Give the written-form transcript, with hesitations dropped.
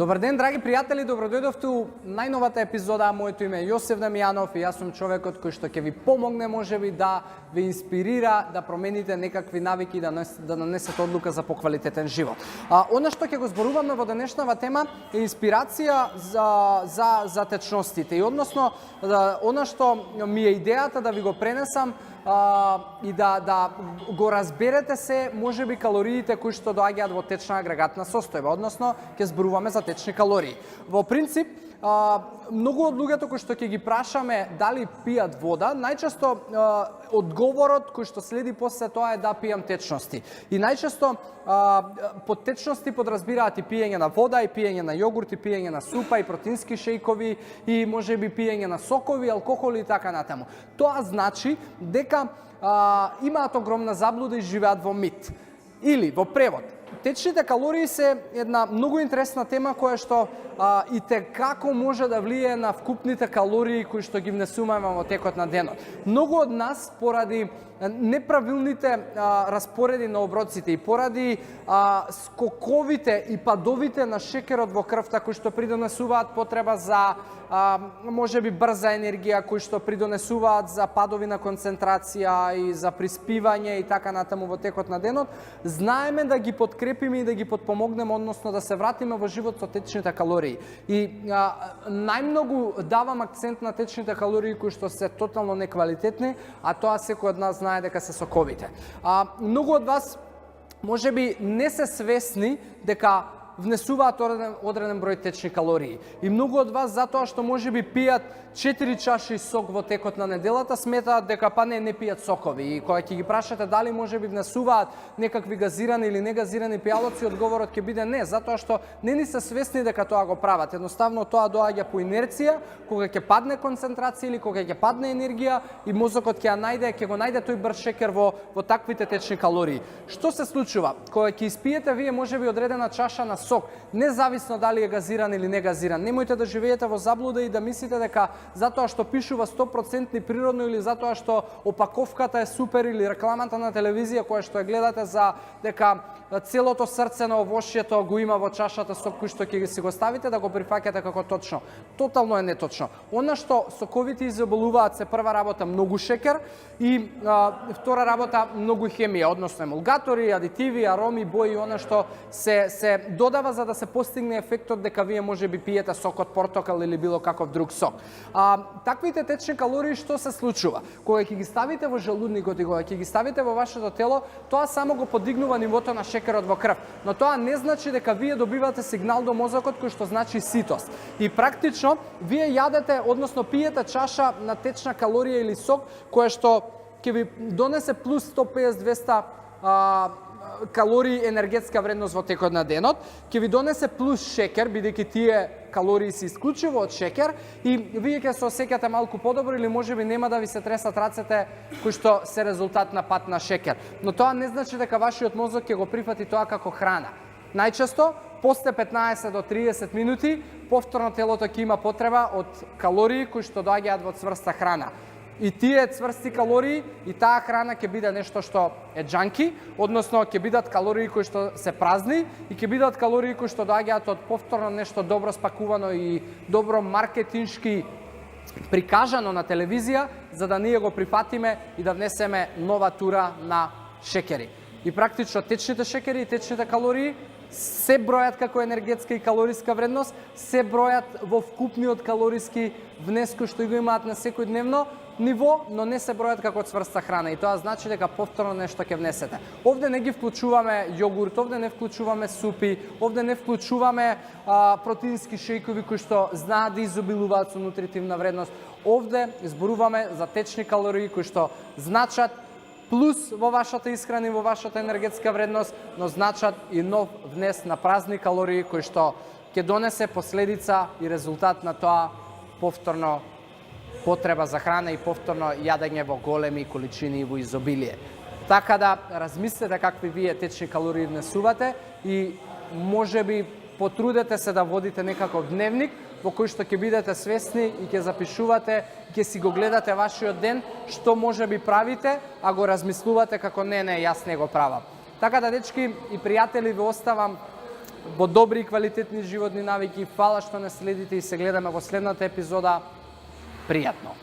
Добар ден, драги пријатели, добродојдовте у најновата епизода. Моето име е Јосиф Дамјанов и јас сум човекот кој што ќе ви помогне можеби да ви инспирира да промените некакви навики и да донесете одлука за поквалитетен живот. Она што ќе го зборуваме во денешнава тема е инспирација за течностите и односно она што ми е идејата да ви го пренесам и да го разберете се можеби калориите кои што доаѓаат во течна агрегатна состојба, односно ќе зборуваме за течни калории. Во принцип, многу од луѓето кои што ќе ги прашаме дали пијат вода, најчесто одговорот кој што следи после тоа е да пијам течности. И најчесто под течности подразбираат и пиење на вода, и пиење на јогурт, и пиење на супа, и протеински шејкови, и можеби пиење на сокови, алкохоли и така натаму. Тоа значи дека имаат огромна заблуда и живеат во мит. Или, во превод, течните калории се една многу интересна тема која што и како може да влие на вкупните калории кои што ги внесуваме во текот на денот. Многу од нас поради неправилните распореди на оброците и поради скоковите и падовите на шекерот во крвта кои што придонесуваат потреба за можеби брза енергија, кои што придонесуваат за падови на концентрација и за приспивање и така натаму во текот на денот, знаеме да ги подкрепиме и да ги подпомогнеме, односно да се вратиме во живот со течните калории. И најмногу давам акцент на течните калории кои што се тотално неквалитетни, а тоа секој од нас знае дека се соковите. Многу од вас можеби не се свесни дека внесуваат одреден број течни калории. И многу од вас затоа што можеби пијат 4 чаши сок во текот на неделата сметаат дека па не пијат сокови. И кога ќе ги прашате дали можеби внесуваат некакви газирани или негазирани пијалоци, одговорот ќе биде не, затоа што не ни се свесни дека тоа го прават. Едноставно тоа доаѓа по инерција, кога ќе падне концентрација или кога ќе падне енергија и мозокот ќе го најде тој брз шекер во таквите течни калории. Што се случува? Кога ќе испиете вие можеби одредена чаша на сок, независно дали е газиран или не газиран, немојте да живеете во заблуда и да мислите дека затоа што пишува 100% природно или затоа што опаковката е супер или рекламата на телевизија која што ја гледате за дека целото срце на овошјето го има во чашата сок кој што ќе си го ставите, да го прифаќате како точно. Тотално е неточно. Она што соковите изобилуваат се прва работа многу шекер и втора работа многу хемија, односно емулгатори, адитиви, ароми, бои, она што се додава за да се постигне ефектот дека вие можеби пиете сок од портокал или било каков друг сок. Таквите течни калории што се случува? Кога ќе ги ставите во желудникот и кога ќе ги ставите во вашето тело, тоа само го подигнува нивото на шекерот во крв. Но тоа не значи дека вие добивате сигнал до мозокот кој што значи ситост. И практично вие јадете, односно пиете чаша на течна калорија или сок која што ќе ви донесе плюс 150-200 калории енергетска вредност во текот на денот, ќе ви донесе плюс шекер, бидејќи тие калории се исклучиво од шекер и вие ќе се осеќате малку подобро или можеби нема да ви се тресат рацете кои што се резултат на пат на шекер. Но тоа не значи дека вашиот мозок ќе го прифати тоа како храна. Најчесто, после 15 до 30 минути, повторно телото ќе има потреба од калории кои што доаѓаат во цврста храна. И тие цврсти калории и таа храна ќе биде нешто што е џанки, односно ќе бидат калории кои што се празни и ќе бидат калории кои што доаѓаат од повторно нешто добро спакувано и добро маркетиншки прикажано на телевизија, за да ние го прифатиме и да внесеме нова тура на шекери. И практично течните шекери и течните калории се бројат како енергетска и калориска вредност, се бројат во вкупниот калориски внес кој што го имаат на секојдневно ниво, но не се бројат како цврста храна и тоа значи дека повторно нешто ќе внесете. Овде не ги вклучуваме јогурт, овде не вклучуваме супи, овде не вклучуваме протеински шејкови кои што знаат да изобилуваат со нутритивна вредност. Овде зборуваме за течни калории кои што значат плюс во вашата исхрана и во вашата енергетска вредност, но значат и нов внес на празни калории кои што ќе донесе последица и резултат на тоа повторно потреба за храна и повторно јадење во големи количини и во изобилие. Така да размислете какви вие течни калории внесувате и можеби потрудете се да водите некаков дневник во кој што ќе бидете свесни и ќе запишувате, ќе си го гледате вашиот ден, што можеби правите, а го размислувате како не, јас не го правам. Така да, дечки и пријатели, ви оставам во добри и квалитетни животни навики. Фала што не следите и се гледаме во следната епизода. Пријатно!